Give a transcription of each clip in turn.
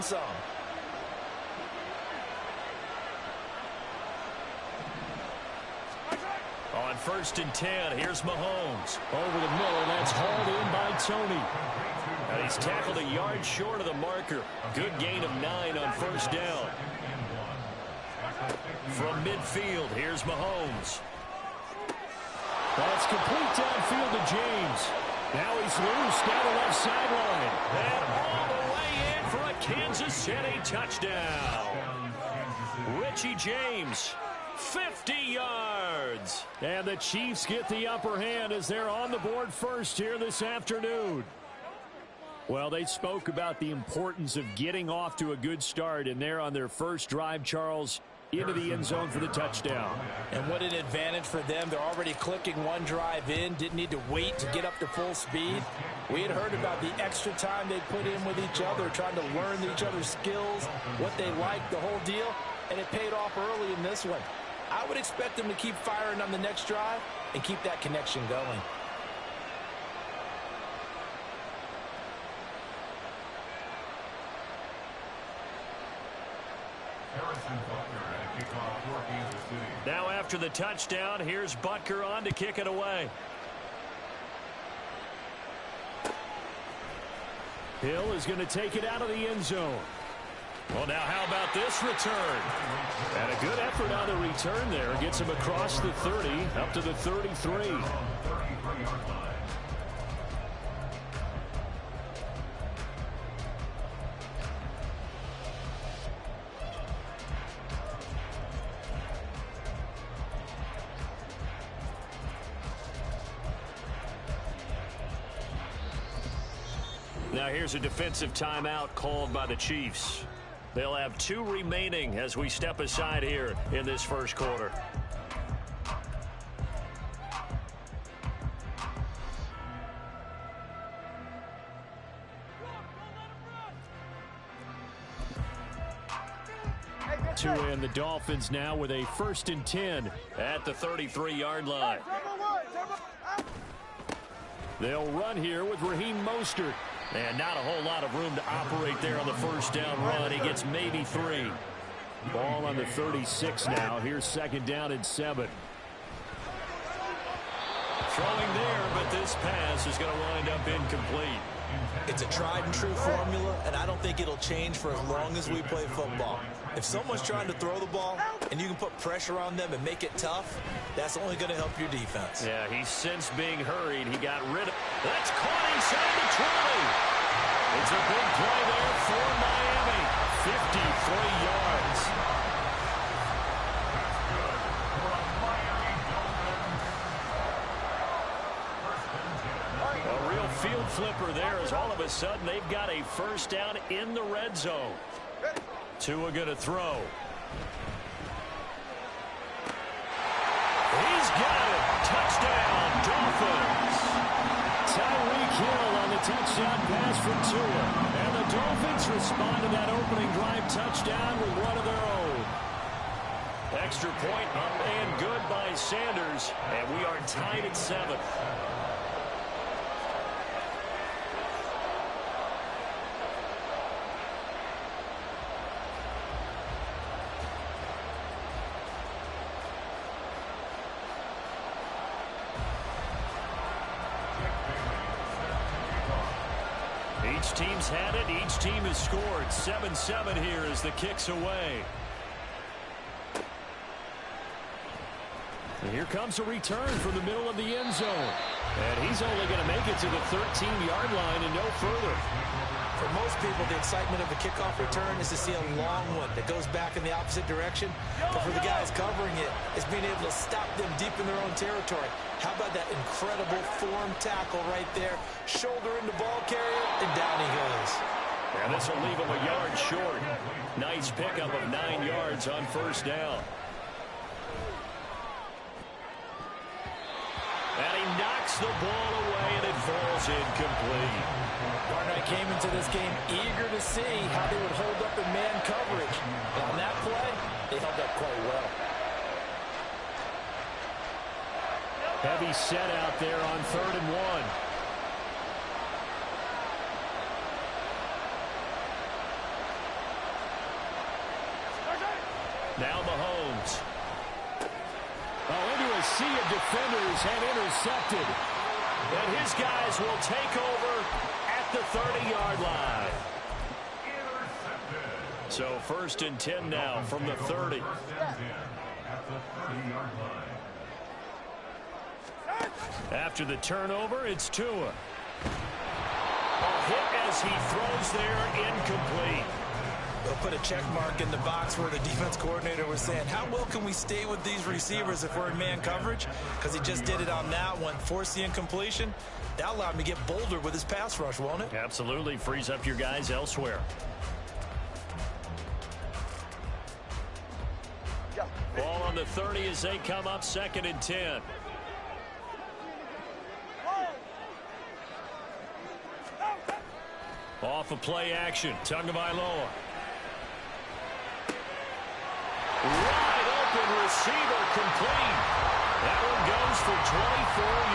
some. On 1st and 10, here's Mahomes. Over the middle, that's hauled in by Tony. And he's tackled a yard short of the marker. Good gain of 9 on 1st down. From midfield, here's Mahomes. That's complete downfield to James. Now he's loose down the left sideline. And all the way in for a Kansas City touchdown. Richie James, 50 yards. And the Chiefs get the upper hand as they're on the board first here this afternoon. Well, they spoke about the importance of getting off to a good start, and they're on their first drive, Charles, into the end zone for the touchdown. And what an advantage for them. They're already clicking one drive in, didn't need to wait to get up to full speed. We had heard about the extra time they put in with each other, trying to learn each other's skills, what they liked, the whole deal, and it paid off early in this one. I would expect them to keep firing on the next drive and keep that connection going. Now after the touchdown, here's Butker on to kick it away. Hill is going to take it out of the end zone. Well, now how about this return? And a good effort on the return there. Gets him across the 30, up to the 33. Now here's a defensive timeout called by the Chiefs. They'll have 2 remaining as we step aside here in this first quarter. To end the Dolphins now with a 1st and 10 at the 33-yard line. They'll run here with Raheem Mostert. And not a whole lot of room to operate there on the first down run. He gets maybe 3. Ball on the 36 now. Here's 2nd down and 7. Throwing there, but this pass is going to wind up incomplete. It's a tried and true formula, and I don't think it'll change for as long as we play football. If someone's trying to throw the ball and you can put pressure on them and make it tough, that's only going to help your defense. Yeah, he's since being hurried. He got rid of... That's caught inside the 20. It's a big play there for Miami. 53 yards. A real field flipper there as all of a sudden they've got a first down in the red zone. Tua going to throw. He's got it. Touchdown, Dolphins. Tyreek Hill on the touchdown pass from Tua. And the Dolphins respond to that opening drive touchdown with one of their own. Extra point up and good by Sanders. And we are tied at 7. Each team's had it. Each team has scored. 7-7 here as the kick's away. And here comes a return from the middle of the end zone. And he's only going to make it to the 13-yard line and no further. For most people, the excitement of the kickoff return is to see a long one that goes back in the opposite direction. But for the guys covering it, it's being able to stop them deep in their own territory. How about that incredible form tackle right there? Shoulder into ball carrier, and down he goes. And this will leave him a yard short. Nice pickup of 9 yards on first down. And he knocks the ball away, and it falls incomplete. Barnett came into this game eager to see how they would hold up in man coverage. And on that play, they held up quite well. Heavy set out there on 3rd and 1. Now Mahomes. Oh, into a sea of defenders and intercepted. And his guys will take over at the 30-yard line. So 1st and 10 now from the 30. After the turnover, it's Tua. A hit as he throws there, incomplete. They'll put a check mark in the box where the defense coordinator was saying, how well can we stay with these receivers if we're in man coverage? Because he just did it on that one, forced the incompletion. That allowed him to get bolder with his pass rush, won't it? Absolutely. Frees up your guys elsewhere. Ball on the 30 as they come up 2nd and 10. Off of play action. Tagovailoa. Wide open receiver complete. That one goes for 24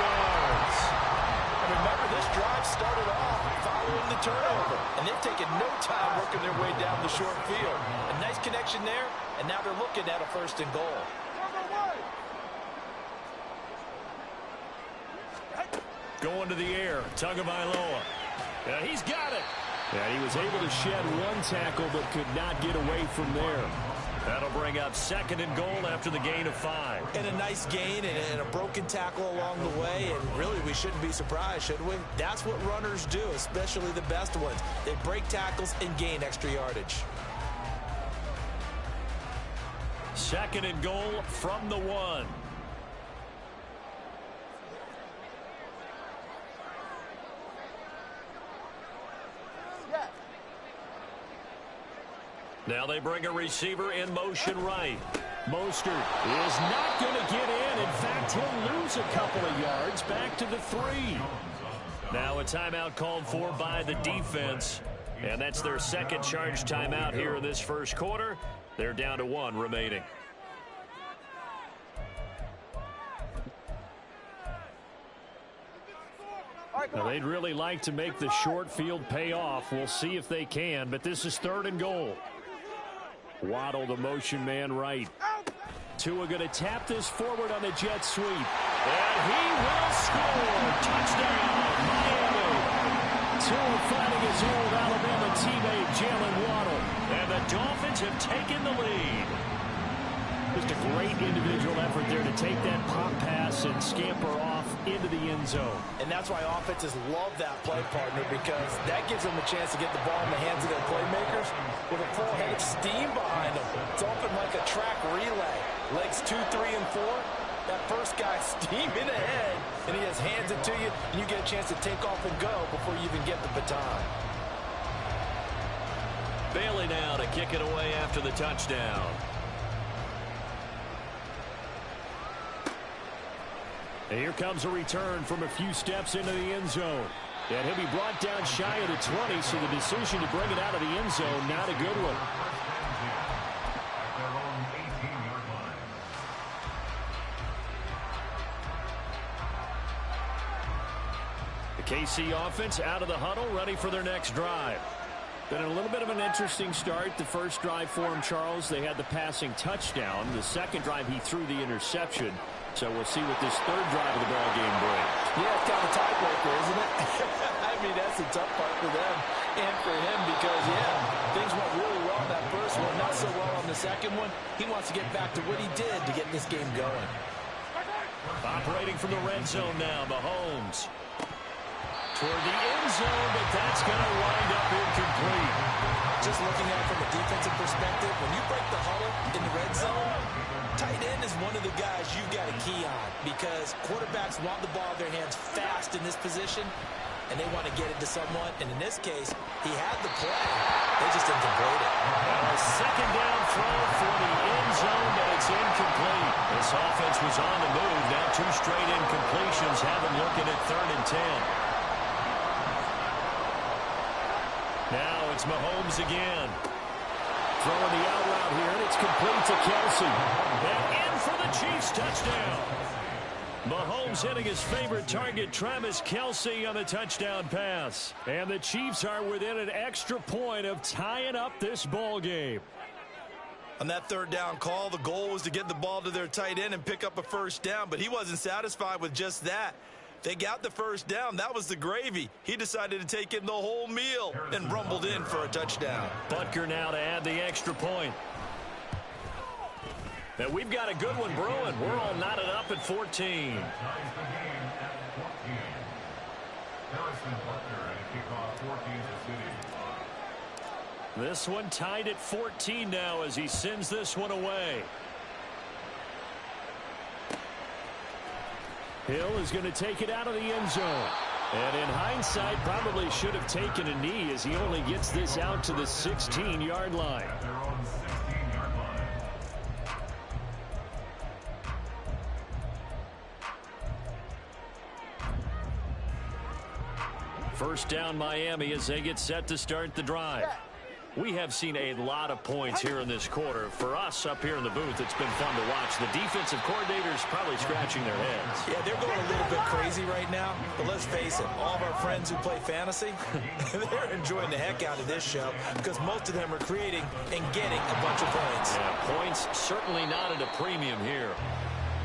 yards. And remember, this drive started off following the turnover. And they've taken no time working their way down the short field. A nice connection there, and now they're looking at a 1st and goal. Going to the air. Tagovailoa. Yeah, he's got it. And he was able to shed one tackle but could not get away from there. That'll bring up 2nd and goal after the gain of 5. And a nice gain and a broken tackle along the way. And really, we shouldn't be surprised, should we? That's what runners do, especially the best ones. They break tackles and gain extra yardage. 2nd and goal from the 1. Now they bring a receiver in motion right. Mostert is not going to get in. In fact, he'll lose a couple of yards back to the 3. Now a timeout called for by the defense. And that's their 2nd charge timeout here in this 1st quarter. They're down to 1 remaining. Now they'd really like to make the short field pay off. We'll see if they can, but this is 3rd and goal. Waddle, the motion man right. Tua going to tap this forward on the jet sweep. And he will score. Touchdown, Miami. Tua finding his old Alabama teammate, Jalen Waddle. And the Dolphins have taken the lead. Just a great individual effort there to take that pop pass and scamper off into the end zone. And that's why offenses love that play partner, because that gives them a chance to get the ball in the hands of their playmakers with a full head of steam behind them. It's open like a track relay. Legs 2, 3, and 4. That first guy steaming ahead, and he just hands it to you, and you get a chance to take off and go before you even get the baton. Bailey now to kick it away after the touchdown. And here comes a return from a few steps into the end zone. And he'll be brought down shy of the 20, so the decision to bring it out of the end zone, not a good one. The KC offense out of the huddle, ready for their next drive. Been a little bit of an interesting start. The first drive for him, Charles, they had the passing touchdown. The second drive, he threw the interception. So we'll see what this 3rd drive of the ball game brings. Yeah, it's kind of a tiebreaker, isn't it? I mean, that's the tough part for them and for him because, yeah, things went really well in that first one, not so well on the second one. He wants to get back to what he did to get this game going. Operating from the red zone now, Mahomes. Toward the end zone, but that's going to wind up incomplete. Just looking at it from a defensive perspective, when you break the huddle in the red zone, tight end is one of the guys you've got to key on because quarterbacks want the ball in their hands fast in this position, and they want to get it to someone. And in this case, he had the play. They just didn't complete it. A 2nd down throw for the end zone, but it's incomplete. This offense was on the move. Now 2 straight incompletions have them looking at 3rd and 10. Now it's Mahomes again. Throwing the out route here, and it's complete to Kelsey. And in for the Chiefs touchdown. Mahomes hitting his favorite target, Travis Kelsey, on the touchdown pass. And the Chiefs are within an extra point of tying up this ball game. On that third down call, the goal was to get the ball to their tight end and pick up a first down, but he wasn't satisfied with just that. They got the first down. That was the gravy. He decided to take in the whole meal and rumbled in for a touchdown. Butker now to add the extra point. But we've got a good one brewing. We're all knotted up at 14. This one tied at 14 now as he sends this one away. Hill is going to take it out of the end zone. And in hindsight, probably should have taken a knee as he only gets this out to the 16-yard line. First down Miami as they get set to start the drive. We have seen a lot of points here in this quarter. For us up here in the booth, it's been fun to watch. The defensive coordinators probably scratching their heads. Yeah, they're going a little bit crazy right now. But let's face it, all of our friends who play fantasy, they're enjoying the heck out of this show because most of them are creating and getting a bunch of points. Yeah, points certainly not at a premium here.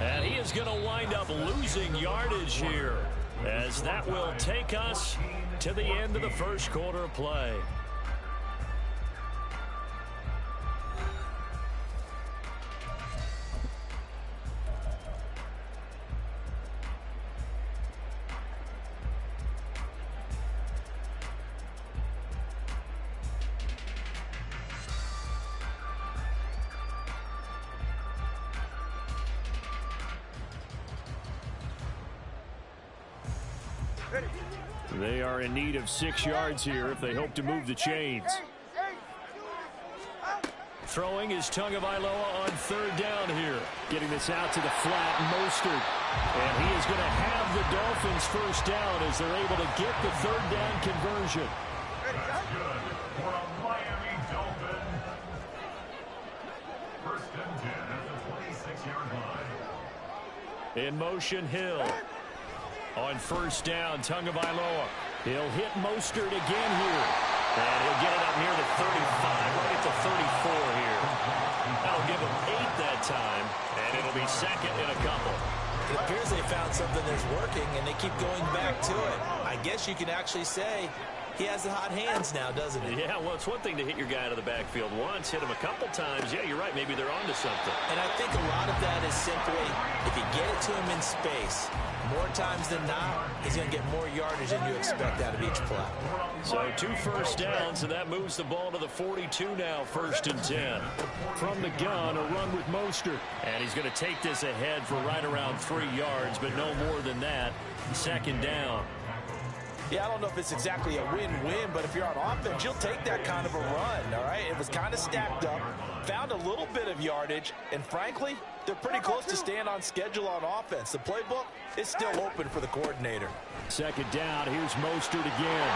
And he is going to wind up losing yardage here as that will take us to the end of the first quarter of play. They are in need of 6 yards here if they hope to move the chains. Throwing is Tagovailoa on third down here. Getting this out to the flat, Mostert. And he is going to have the Dolphins first down as they're able to get the third down conversion. First and 10 at the 26-yard line. In motion, Hill. On first down, Tagovailoa. He'll hit Mostert again here. And he'll get it up near the 35, right at the 34 here. That'll give him 8 that time, and it'll be second in a couple. It appears they found something that's working, and they keep going back to it. I guess you can actually say he has the hot hands now, doesn't he? Yeah, well, it's one thing to hit your guy out of the backfield once, hit him a couple times. Yeah, you're right. Maybe they're onto something. And I think a lot of that is simply if you get it to him in space, more times than not, he's going to get more yardage than you expect out of each play. So 2 first downs, and that moves the ball to the 42 now, first and 10. From the gun, a run with Mostert. And he's going to take this ahead for right around 3 yards, but no more than that. Second down. Yeah, I don't know if it's exactly a win-win, but if you're on offense, you'll take that kind of a run, all right? It was kind of stacked up, found a little bit of yardage, and frankly, they're pretty close to staying on schedule on offense. The playbook is still open for the coordinator. Second down, here's Mostert again.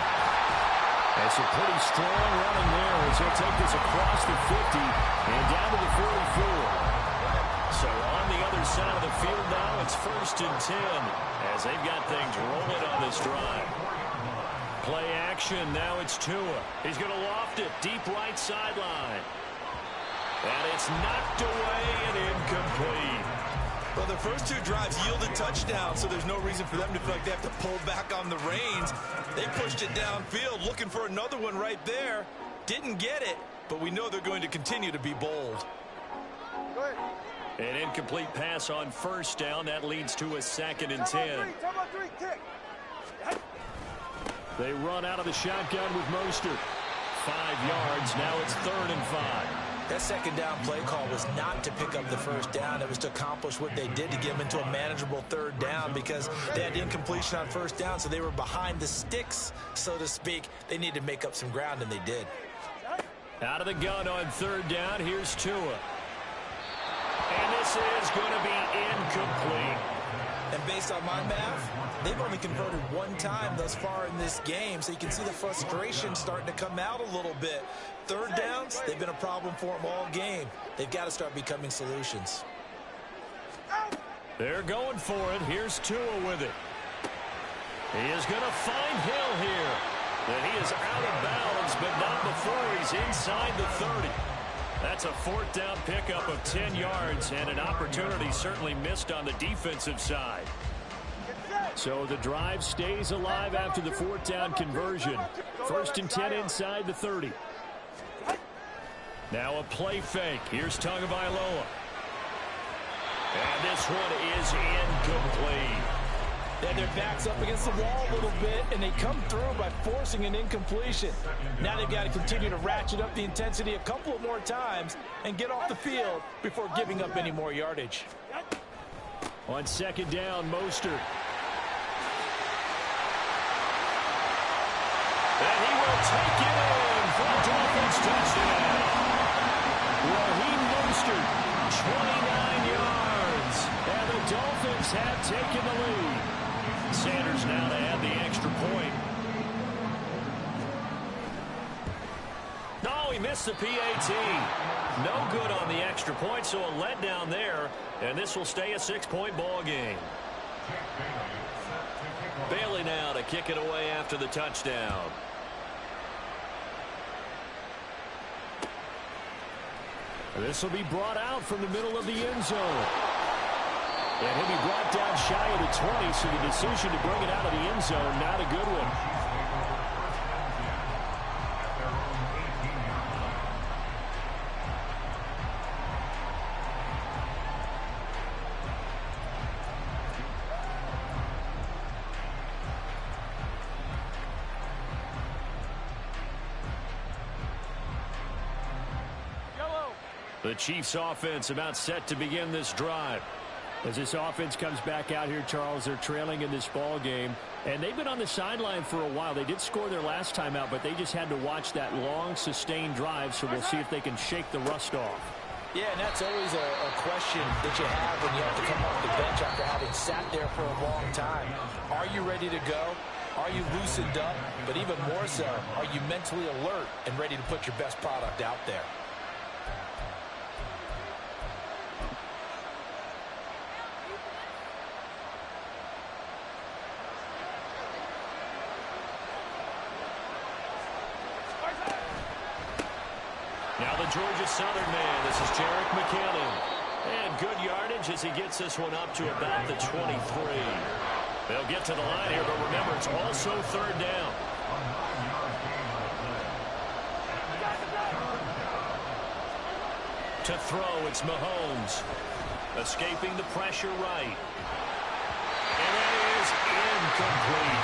That's a pretty strong running there as he'll take this across the 50 and down to the 44. So on the other side of the field now, it's first and 10 as they've got things rolling on this drive. Play action, now it's Tua. He's going to loft it, deep right sideline. And it's knocked away and incomplete. Well, the first 2 drives yielded touchdowns, so there's no reason for them to feel like they have to pull back on the reins. They pushed it downfield, looking for another one right there. Didn't get it, but we know they're going to continue to be bold. An incomplete pass on first down. That leads to a second and 10. They run out of the shotgun with Mostert. 5 yards. Now it's third and 5. That second down play call was not to pick up the first down. It was to accomplish what they did to get them into a manageable third down because they had incompletion on first down, so they were behind the sticks, so to speak. They needed to make up some ground, and they did. Out of the gun on third down, here's Tua. And this is going to be incomplete. And based on my math, they've only converted 1 time thus far in this game, so you can see the frustration starting to come out a little bit. Third downs, they've been a problem for them all game. They've got to start becoming solutions. They're going for it. Here's Tua with it. He is going to find Hill here. And he is out of bounds, but not before he's inside the 30. That's a fourth down pickup of 10 yards and an opportunity certainly missed on the defensive side. So the drive stays alive after the fourth down conversion. 1st and 10 inside the 30. Now a play fake. Here's Tagovailoa. And this one is incomplete. And their back's up against the wall a little bit, and they come through by forcing an incompletion. Now they've got to continue to ratchet up the intensity a couple of more times and get off the field before giving up any more yardage. On 2nd down, Mostert. And he will take it in for a Dolphins touchdown. Raheem Mostert, 29 yards. And the Dolphins have taken the lead. Sanders now to add the extra point. No, he missed the PAT. No good on the extra point, so a letdown there. And this will stay a 6-point ball game. Bailey now to kick it away after the touchdown. This will be brought out from the middle of the end zone. And he'll be brought down shy of the 20, so the decision to bring it out of the end zone, not a good one. The Chiefs offense about set to begin this drive. As this offense comes back out here, Charles, they're trailing in this ball game. And they've been on the sideline for a while. They did score their last time out, but they just had to watch that long, sustained drive. So we'll see if they can shake the rust off. Yeah, and that's always a question that you have when you have to come off the bench after having sat there for a long time. Are you ready to go? Are you loosened up? But even more so, are you mentally alert and ready to put your best product out there? Now the Georgia Southern man, this is Jerick McKinnon. And good yardage as he gets this one up to about the 23. They'll get to the line here, but remember, it's also 3rd down. To throw, it's Mahomes. Escaping the pressure right. And that is incomplete.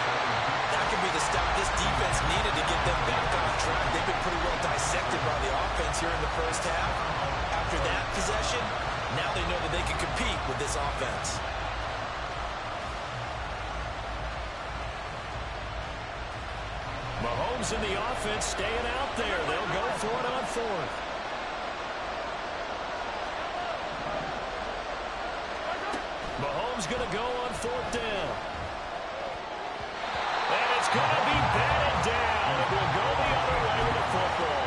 That could be the stop this defense needed to get them back on track. They've been pretty well dissected by the offense here in the first half. After that possession, now they know that they can compete with this offense. Mahomes in the offense staying out there. They'll go for it on 4th. Mahomes going to go on 4th down. And it's going to be batted down. It will go the other way with the football.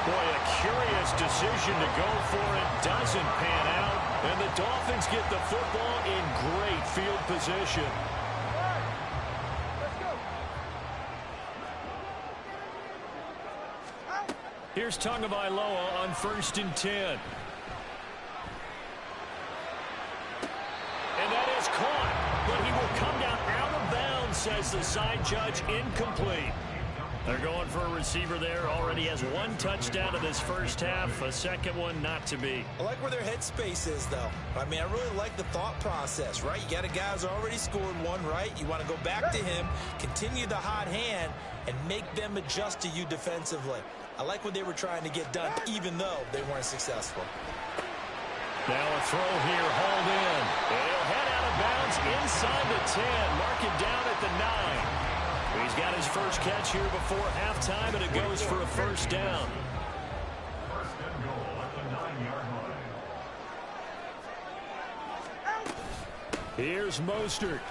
Boy, a curious decision to go for it. Doesn't pan out. And the Dolphins get the football in great field position. Here's Tagovailoa on 1st and 10. And that is caught, but he will come down out of bounds, says the side judge, incomplete. They're going for a receiver there. Already has 1 touchdown in this first half. A second one not to be. I like where their headspace is, though. I mean, I really like the thought process, right? You got a guy who's already scored 1, right? You want to go back to him, continue the hot hand, and make them adjust to you defensively. I like what they were trying to get done, even though they weren't successful. Now a throw here, hauled in. And he'll head out of bounds inside the 10. Mark it down at the 9. He's got his first catch here before halftime, and it goes for a 1st down. 1st and goal at the 9-yard line. Here's Mostert.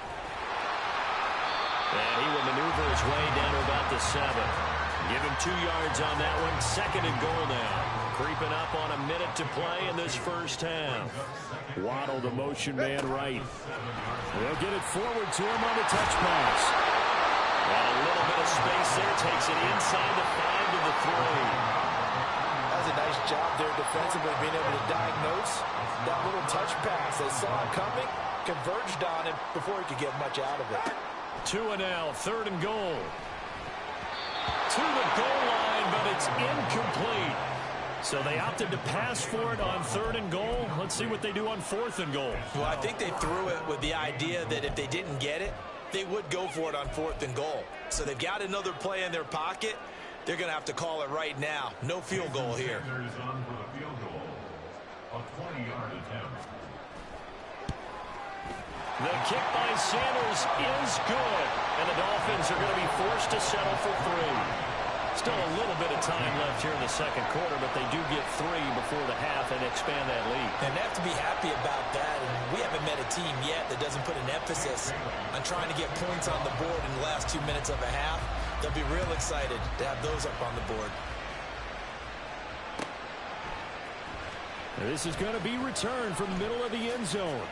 And he will maneuver his way down to about the 7. Give him 2 yards on that one. 2nd and goal now. Creeping up on a minute to play in this first half. Waddle, the motion man right. They'll get it forward to him on the touch pass. And a little bit of space there. Takes it inside the 5 to the 3. That was a nice job there defensively, being able to diagnose that little touch pass. They saw it coming, converged on him before he could get much out of it. 2 and now, 3rd and goal. To the goal line, but it's incomplete. So they opted to pass for it on 3rd and goal. Let's see what they do on 4th and goal. Well, I think they threw it with the idea that if they didn't get it, they would go for it on 4th and goal. So they've got another play in their pocket. They're going to have to call it right now. No field goal here. Sanders on for the field goal. A 20-yard attempt. The kick by Sanders is good. And the Dolphins are going to be forced to settle for 3. Still a little bit of time left here in the 2nd quarter, but they do get 3 before the half and expand that lead. And they have to be happy about that. And we haven't met a team yet that doesn't put an emphasis on trying to get points on the board in the last 2 minutes of a half. They'll be real excited to have those up on the board. This is going to be returned from the middle of the end zone.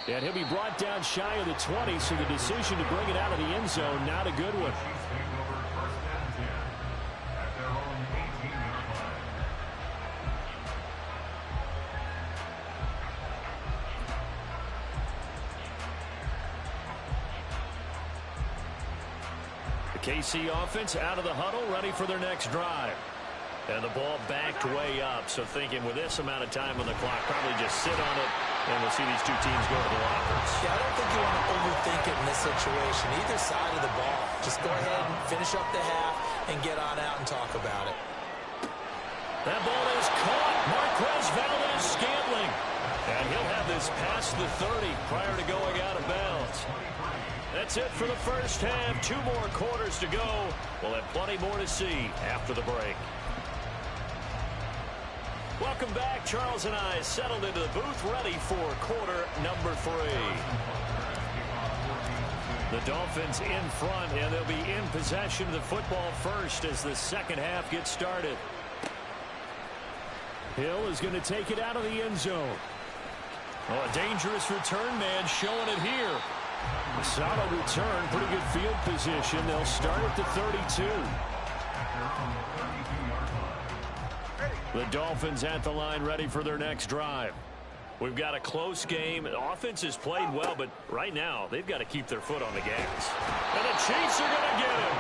And he'll be brought down shy of the 20, so the decision to bring it out of the end zone, not a good one. Chiefs take over 1st and 10 at their own 18-yard line. The KC offense out of the huddle, ready for their next drive. And the ball backed way up, so thinking with this amount of time on the clock, probably just sit on it, and we'll see these two teams go to the lockers. Yeah, I don't think you want to overthink it in this situation. Either side of the ball. Just go ahead and finish up the half and get on out and talk about it. That ball is caught. Marquez Valdes-Scantling. And he'll have this past the 30 prior to going out of bounds. That's it for the first half. 2 more quarters to go. We'll have plenty more to see after the break. Welcome back. Charles and I settled into the booth, ready for quarter number 3. The Dolphins in front, and they'll be in possession of the football first as the 2nd half gets started. Hill is going to take it out of the end zone. Oh, a dangerous return man showing it here. A solid return, pretty good field position. They'll start at the 32. The Dolphins at the line, ready for their next drive. We've got a close game. The offense has played well, but right now they've got to keep their foot on the gas. And the Chiefs are going to get him.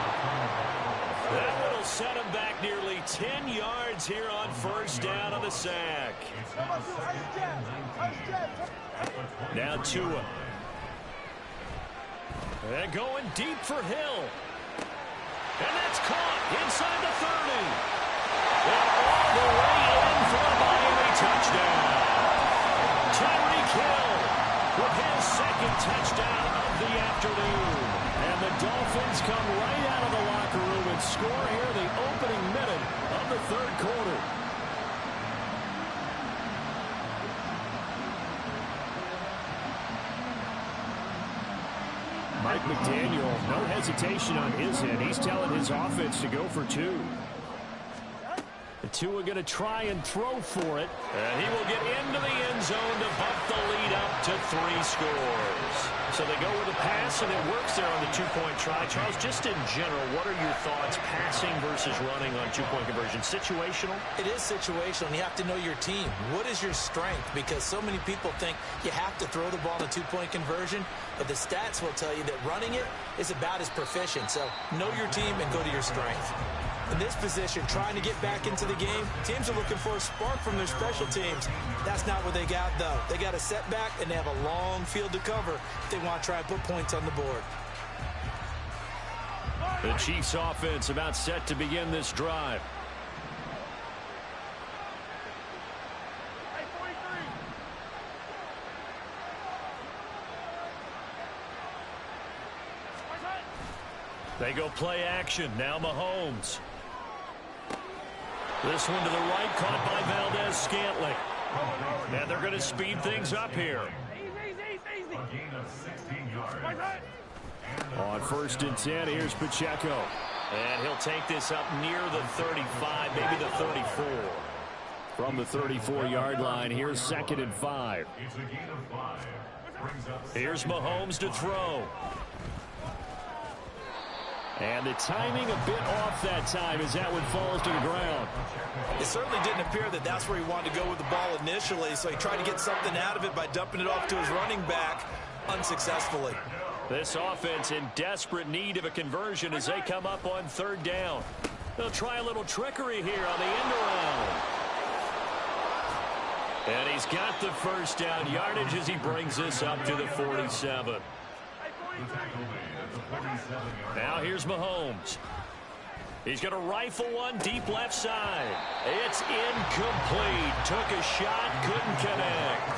That will set him back nearly 10 yards here on 1st down on the sack. Now Tua. And going deep for Hill. And that's caught inside the 30. And all the way in for a Miami touchdown. Tyreek Hill with his 2nd touchdown of the afternoon. And the Dolphins come right out of the locker room and score here the opening minute of the 3rd quarter. Mike McDaniel, no hesitation on his end. He's telling his offense to go for 2. The Tua going to try and throw for it. And he will get into the end zone to bump the lead up to 3 scores. So they go with a pass, and it works there on the 2-point try. Charles, just in general, what are your thoughts passing versus running on 2-point conversion? Situational? It is situational, and you have to know your team. What is your strength? Because so many people think you have to throw the ball in a 2-point conversion, but the stats will tell you that running it is about as proficient. So know your team and go to your strength. In this position, trying to get back into the game, teams are looking for a spark from their special teams. That's not what they got, though. They got a setback, and they have a long field to cover if they want to try and put points on the board. The Chiefs offense about set to begin this drive. They go play action. Now Mahomes. This one to the right, caught by Valdes-Scantling. And they're going to speed things up here. A gain of 16 yards. On 1st and 10, here's Pacheco. And he'll take this up near the 35, maybe the 34. From the 34-yard line, here's 2nd and 5. It's a gain of 5. Brings up Here's Mahomes to throw. And the timing a bit off that time as that one falls to the ground. It certainly didn't appear that that's where he wanted to go with the ball initially, so he tried to get something out of it by dumping it off to his running back unsuccessfully. This offense in desperate need of a conversion as they come up on third down. They'll try a little trickery here on the end around. And he's got the first down yardage as he brings this up to the 47. Now here's Mahomes. He's going to rifle one deep left side. It's incomplete. Took a shot, couldn't connect.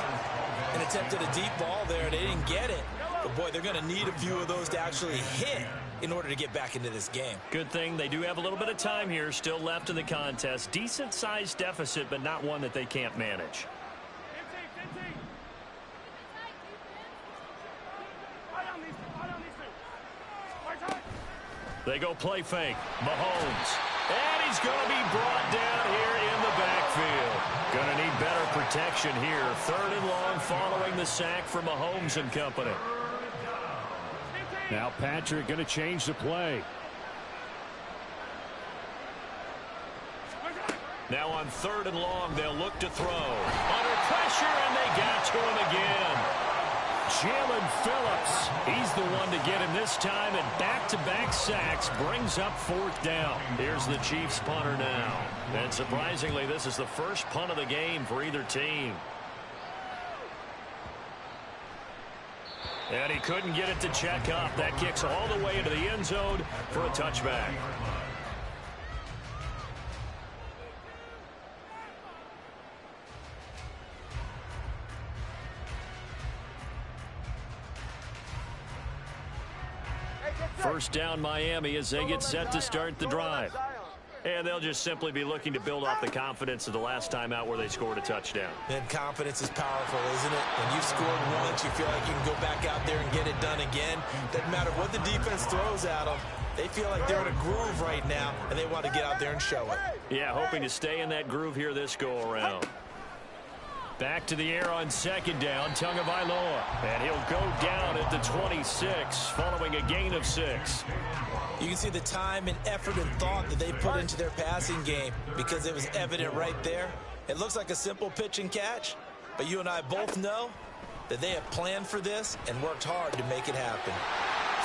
And attempted a deep ball there, and they didn't get it. But, boy, they're going to need a few of those to actually hit in order to get back into this game. Good thing they do have a little bit of time here still left in the contest. Decent-sized deficit, but not one that they can't manage. They go play fake. Mahomes. And he's going to be brought down here in the backfield. Going to need better protection here. Third and long following the sack from Mahomes and company. Now Patrick going to change the play. Now on third and long, they'll look to throw. Under pressure, and they got to him again. Jalen Phillips, he's the one to get him this time, and back-to-back sacks brings up fourth down. Here's the Chiefs punter now. And surprisingly, this is the first punt of the game for either team. And he couldn't get it to check up. That kicks all the way into the end zone for a touchback. First down Miami as they get set to start the drive. And they'll just simply be looking to build off the confidence of the last time out where they scored a touchdown. And confidence is powerful, isn't it? When you've scored once, you feel like you can go back out there and get it done again. Doesn't matter what the defense throws at them. They feel like they're in a groove right now, and they want to get out there and show it. Yeah, hoping to stay in that groove here this go-around. Back to the air on second down, Tagovailoa. And he'll go down at the 26, following a gain of 6. You can see the time and effort and thought that they put into their passing game because it was evident right there. It looks like a simple pitch and catch, but you and I both know that they have planned for this and worked hard to make it happen.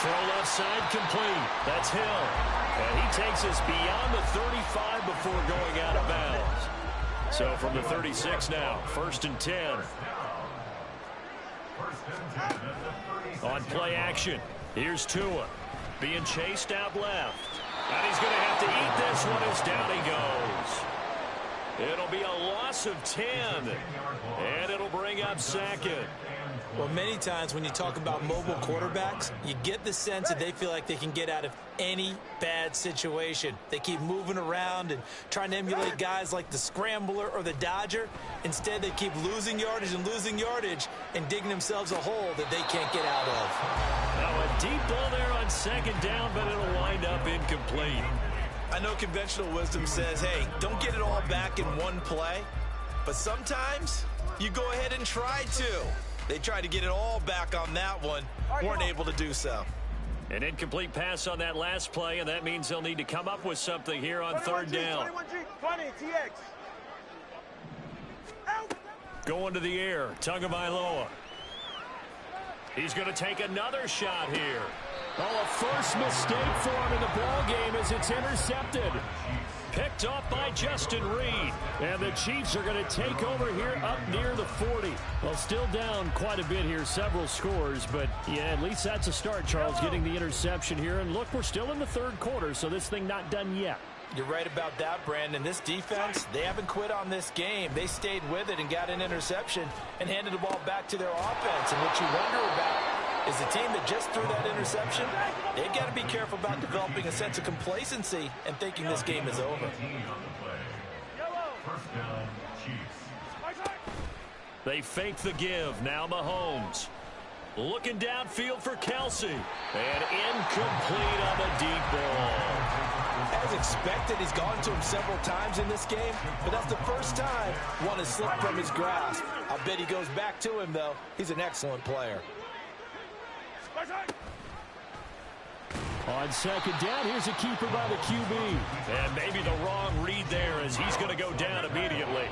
Throw left side complete. That's Hill. And he takes us beyond the 35 before going out of bounds. So from the 36 now, 1st and 10. On play action, here's Tua. Being chased out left. And he's going to have to eat this one as down he goes. It'll be a loss of 10. And it'll bring up second. Well, many times when you talk about mobile quarterbacks, you get the sense that they feel like they can get out of any bad situation. They keep moving around and trying to emulate guys like the Scrambler or the Dodger. Instead, they keep losing yardage and digging themselves a hole that they can't get out of. Now a deep ball there on second down, but it'll wind up incomplete. I know conventional wisdom says, hey, don't get it all back in one play. But sometimes you go ahead and try to. They tried to get it all back on that one, weren't able to do so. An incomplete pass on that last play, and that means they'll need to come up with something here on third down. Going to the air, Tagovailoa. He's going to take another shot here. Oh, a first mistake for him in the ball game as it's intercepted. Picked off by Justin Reed. And the Chiefs are going to take over here up near the 40. Well, still down quite a bit here, several scores. But, yeah, at least that's a start, Charles, getting the interception here. And, look, we're still in the third quarter, so this thing not done yet. You're right about that, Brandon. This defense, they haven't quit on this game. They stayed with it and got an interception and handed the ball back to their offense. And what you wonder about is the team that just threw that interception, they've got to be careful about developing a sense of complacency and thinking this game is over. They fake the give. Now Mahomes. Looking downfield for Kelsey. And incomplete on the deep ball. As expected, he's gone to him several times in this game, but that's the first time one has slipped from his grasp. I bet he goes back to him, though. He's an excellent player. On second down, here's a keeper by the QB. And maybe the wrong read there as he's going to go down immediately.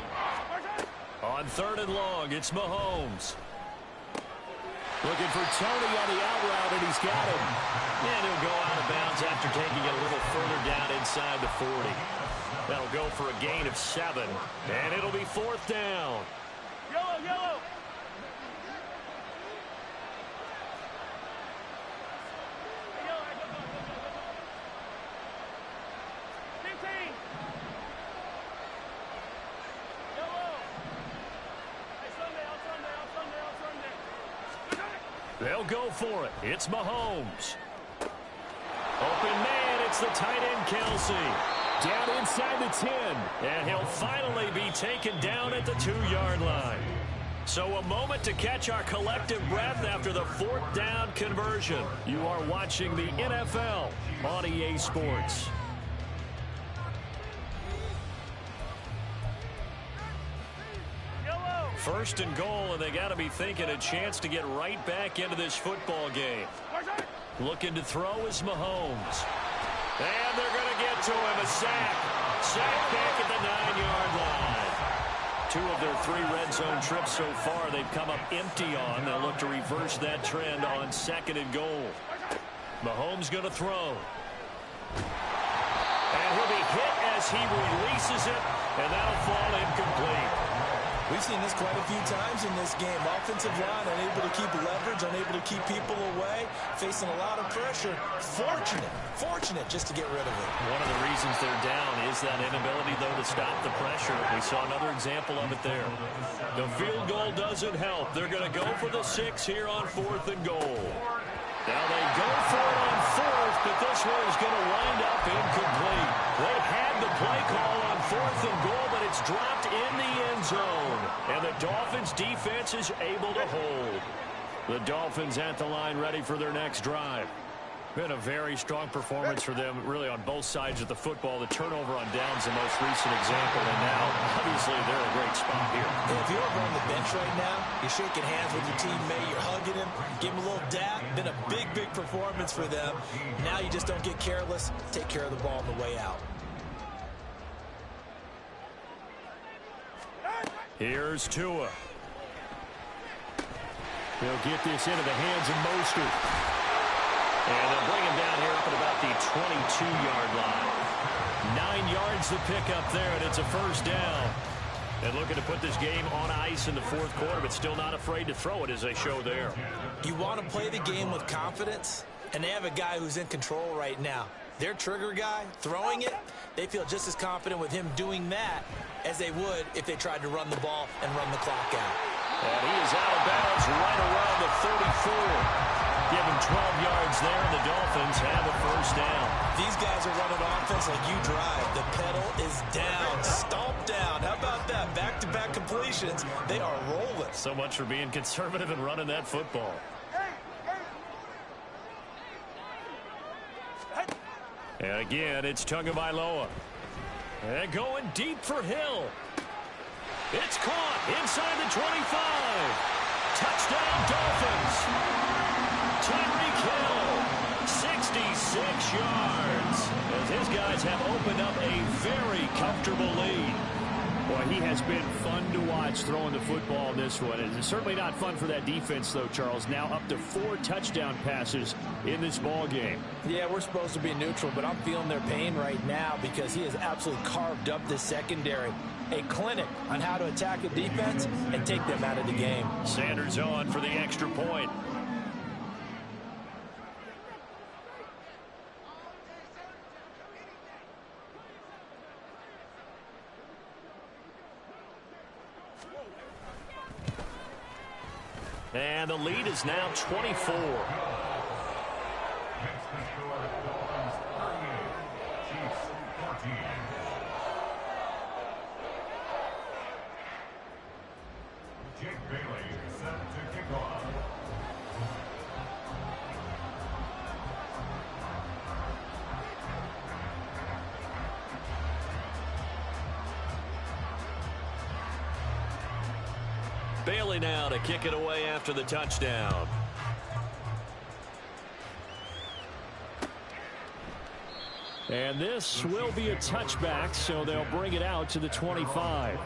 On third and long, it's Mahomes. Looking for Tony on the out route, and he's got him. And he'll go out of bounds after taking it a little further down inside the 40. That'll go for a gain of 7, and it'll be fourth down. Yellow, yellow. They'll go for it. It's Mahomes. Open man, it's the tight end, Kelsey. Down inside the 10. And he'll finally be taken down at the 2-yard line. So a moment to catch our collective breath after the fourth down conversion. You are watching the NFL on EA Sports. First and goal, and they got to be thinking a chance to get right back into this football game. Looking to throw is Mahomes. And they're going to get to him. A sack. Sack back at the 9-yard line. 2 of their 3 red zone trips so far they've come up empty on. They'll look to reverse that trend on second and goal. Mahomes going to throw. And he'll be hit as he releases it, and that'll fall incomplete. We've seen this quite a few times in this game. Offensive line unable to keep leverage, unable to keep people away, facing a lot of pressure. Fortunate just to get rid of it. One of the reasons they're down is that inability, though, to stop the pressure. We saw another example of it there. The field goal doesn't help. They're going to go for the 6 here on fourth and goal. Now they go for it on fourth, but this one is going to wind up incomplete. They had the play call on fourth and goal, but it's dropped in the end zone. And the Dolphins defense is able to hold. The Dolphins at the line ready for their next drive. Been a very strong performance for them, really, on both sides of the football. The turnover on downs the most recent example, and now, obviously, they're in a great spot here. And if you're over on the bench right now, you're shaking hands with your teammate, you're hugging him, give him a little dap. Been a big performance for them. Now you just don't get careless. Take care of the ball on the way out. Here's Tua. He'll get this into the hands of Mostert. And they'll bring him down here up at about the 22-yard line. 9 yards to pick up there, and it's a first down. And looking to put this game on ice in the fourth quarter, but still not afraid to throw it as they show there. You want to play the game with confidence, and they have a guy who's in control right now. Their trigger guy, throwing it, they feel just as confident with him doing that as they would if they tried to run the ball and run the clock out. And he is out of bounds right around the 34. Give him 12 yards there, and the Dolphins have a first down. These guys are running offense like you drive. The pedal is down, stomp down. How about that? Back-to-back completions. They are rolling. So much for being conservative and running that football. And again, it's Tagovailoa. And going deep for Hill. It's caught inside the 25. Touchdown, Dolphins. Tyreek Hill, 66 yards. As his guys have opened up a very comfortable lead. Boy, he has been fun to watch throwing the football in this one. It's certainly not fun for that defense, though, Charles. Now up to 4 touchdown passes in this ball game. Yeah, we're supposed to be neutral, but I'm feeling their pain right now because he has absolutely carved up the secondary. A clinic on how to attack a defense and take them out of the game. Sanders on for the extra point. And the lead is now 24. Jake Bailey set to kick off. Bailey now to kick it away after the touchdown. And this will be a touchback, so they'll bring it out to the 25.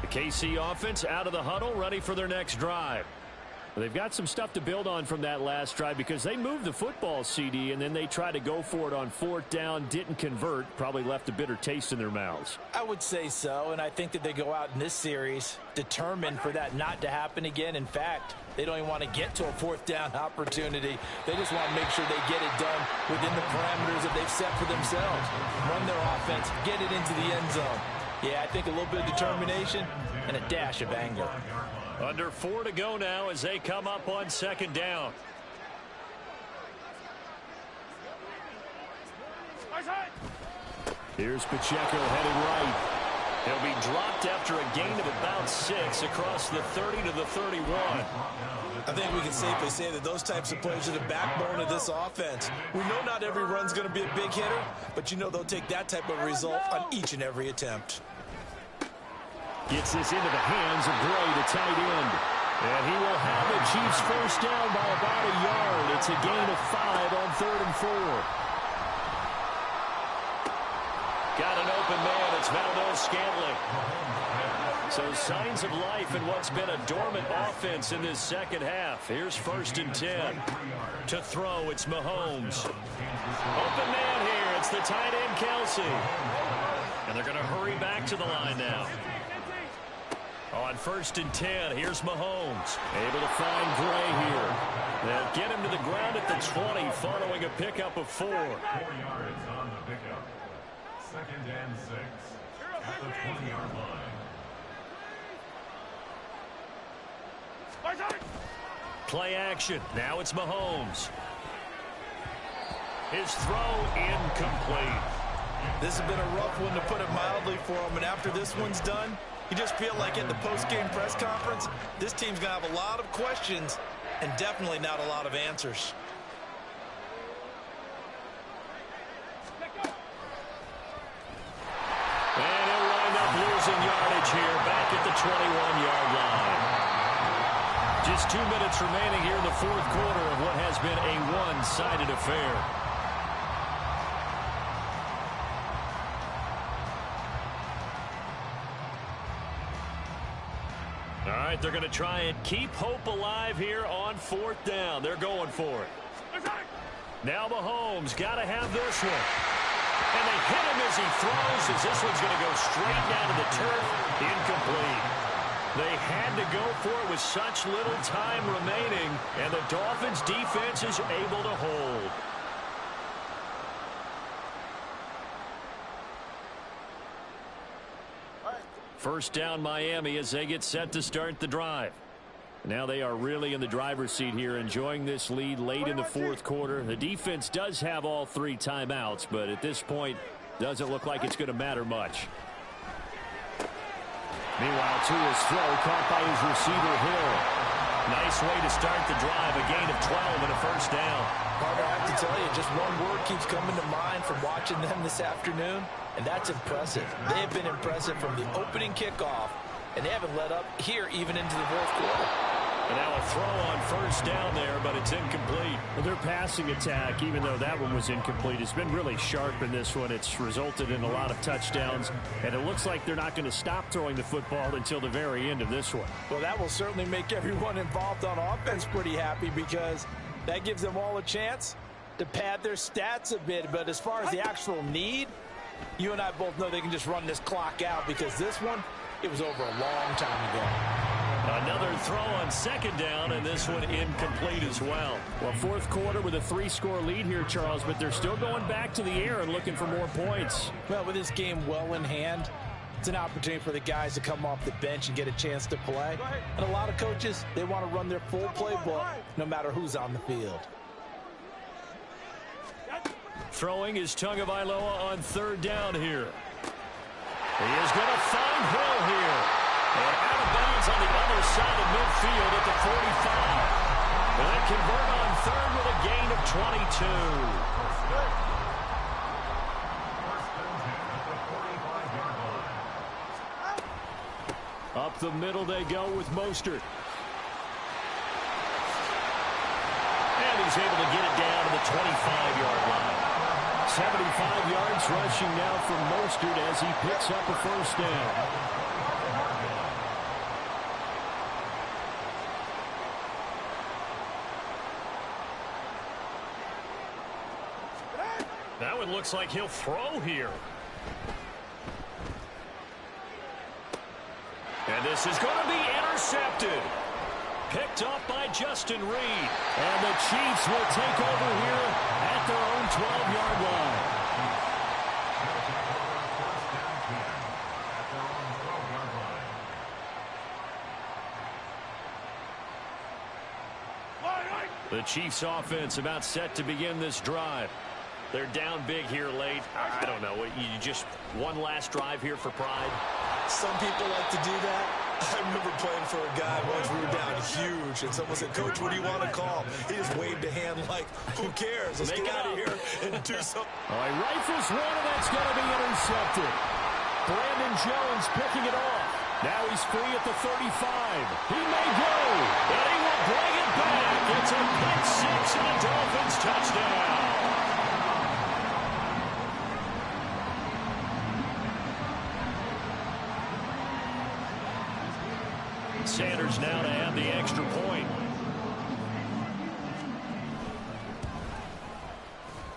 The KC offense out of the huddle, ready for their next drive. They've got some stuff to build on from that last drive because they moved the football, CD, and then they tried to go for it on 4th down, didn't convert, probably left a bitter taste in their mouths. I would say so, and I think that they go out in this series determined for that not to happen again. In fact, they don't even want to get to a 4th down opportunity. They just want to make sure they get it done within the parameters that they've set for themselves. Run their offense, get it into the end zone. Yeah, I think a little bit of determination and a dash of anger. Under 4 to go now as they come up on 2nd down. Here's Pacheco headed right. He'll be dropped after a gain of about 6 across the 30 to the 31. I think we can safely say that those types of plays are the backbone of this offense. We know not every run's going to be a big hitter, but you know they'll take that type of result on each and every attempt. Gets this into the hands of Gray, the tight end. And he will have the Chiefs first down by about a yard. It's a gain of 5 on 3rd and 4. Got an open man. It's Valdez-Scantling. So signs of life in what's been a dormant offense in this second half. Here's 1st and 10. To throw, it's Mahomes. Open man here. It's the tight end, Kelsey. And they're going to hurry back to the line now. On 1st and 10, here's Mahomes. Able to find Gray here. They'll get him to the ground at the 20 following a pickup of 4. 4 yards on the pickup. 2nd and 6 at the 20-yard line. Play action. Now it's Mahomes. His throw incomplete. This has been a rough one, to put it mildly, for him. And after this one's done, you just feel like at the post-game press conference, this team's going to have a lot of questions and definitely not a lot of answers. And he'll wind up losing yardage here back at the 21-yard line. Just 2 minutes remaining here in the 4th quarter of what has been a one-sided affair. All right, they're going to try and keep hope alive here on 4th down. They're going for it. Now Mahomes got to have this one. And they hit him as he throws, as this one's going to go straight down to the turf. Incomplete. They had to go for it with such little time remaining, and the Dolphins defense is able to hold. First down Miami as they get set to start the drive. Now they are really in the driver's seat here, enjoying this lead late in the 4th quarter. The defense does have all 3 timeouts, but at this point, doesn't look like it's going to matter much. Meanwhile, Tua's throw caught by his receiver, Hill. Nice way to start the drive, a gain of 12 and a first down. Carter, I have to tell you, just one word keeps coming to mind from watching them this afternoon, and that's impressive. They have been impressive from the opening kickoff, and they haven't let up here even into the 4th quarter. And now a throw on first down there, but it's incomplete. Well, their passing attack, even though that one was incomplete, has been really sharp in this one. It's resulted in a lot of touchdowns, and it looks like they're not going to stop throwing the football until the very end of this one. Well, that will certainly make everyone involved on offense pretty happy, because that gives them all a chance to pad their stats a bit. But as far as the actual need, you and I both know they can just run this clock out, because this one, it was over a long time ago. Another throw on 2nd down, and this one incomplete as well. Well, 4th quarter with a 3-score lead here, Charles, but they're still going back to the air and looking for more points. Well, with this game well in hand, it's an opportunity for the guys to come off the bench and get a chance to play. And a lot of coaches, they want to run their full playbook no matter who's on the field. Throwing is Tagovailoa on 3rd down here. He is going to find Hill here. And out of bounds on the other side of midfield at the 45. And they convert on 3rd with a gain of 22. Up the middle they go with Mostert. And he's able to get it down to the 25-yard line. 75 yards rushing now from Mostert as he picks up a first down. That one looks like he'll throw here. And this is going to be intercepted. Picked up by Justin Reed. And the Chiefs will take over here at their own 12-yard line. The Chiefs offense about set to begin this drive. They're down big here late. I don't know. You just one last drive here for pride. Some people like to do that. I remember playing for a guy once. We were down huge, and someone said, "Coach, what do you want to call?" He just waved a hand like, "Who cares? Let's get out of here and do something." All right, rifles one, and that's going to be intercepted. Brandon Jones picking it off. Now he's free at the 35. He may go, and he will bring it back. It's a pick six and a Dolphins touchdown. Sanders now to add the extra point.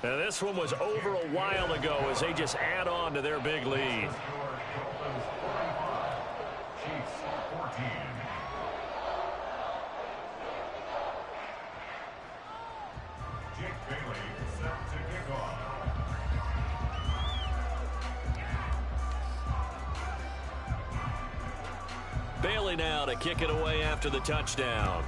Now this one was over a while ago as they just add on to their big lead. Bailey now to kick it away after the touchdown.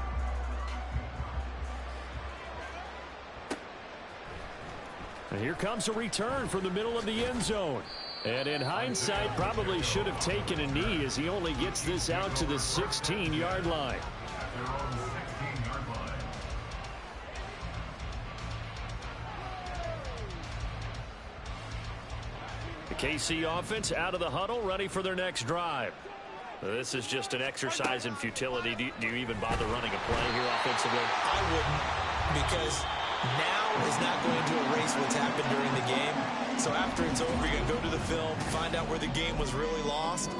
And here comes a return from the middle of the end zone. And in hindsight, probably should have taken a knee as he only gets this out to the 16-yard line. The KC offense out of the huddle, ready for their next drive. This is just an exercise in futility. Do you even bother running a play here offensively? I wouldn't, because now is not going to erase what's happened during the game. So after it's over, you're going to go to the film, find out where the game was really lost,